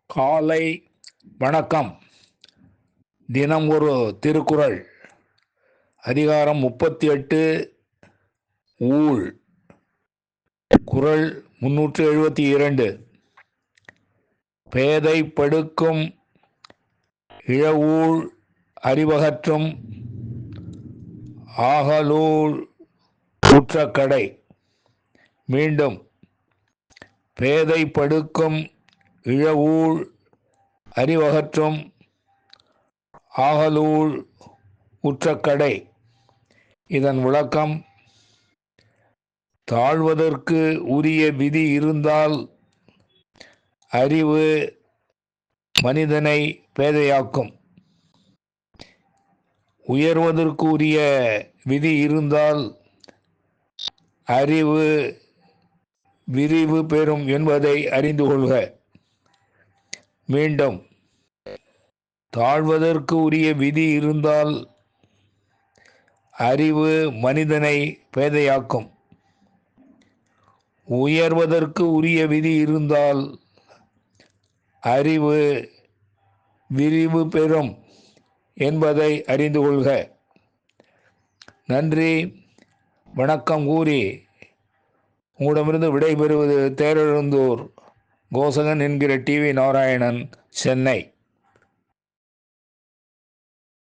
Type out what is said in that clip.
காலை வணக்கம். தினம் ஒரு திருக்குறள். அதிகாரம் 38. ஊழ். குறள் 372. பேதை படுக்கும் இழவூழ் அறிவகற்றும் ஆகலூழ் உற்ற கடை. மீண்டும். பேதை படுக்கும் இழவூழ் அறிவகற்றும் ஆகலூழ் உற்ற கடை. இதன் விளக்கம்: தாழ்வதற்கு உரிய விதி இருந்தால் அறிவு மனிதனை பேதையாக்கும். உயர்வதற்கு உரிய விதி இருந்தால் அறிவு விரிவு பெறும் என்பதை அறிந்து கொள்க. மீண்டும். தாழ்வதற்கு உரிய விதி இருந்தால் அறிவு மனிதனை பேதையாக்கும். உயர்வதற்கு உரிய விதி இருந்தால் அறிவு விரிவு பெறும் என்பதை அறிந்து கொள்க. நன்றி, வணக்கம் கூறி உங்களிடமிருந்து விடைபெறுவது தேரெழுந்தூர் கோசகன் என்கிற டிவி நாராயணன், சென்னை.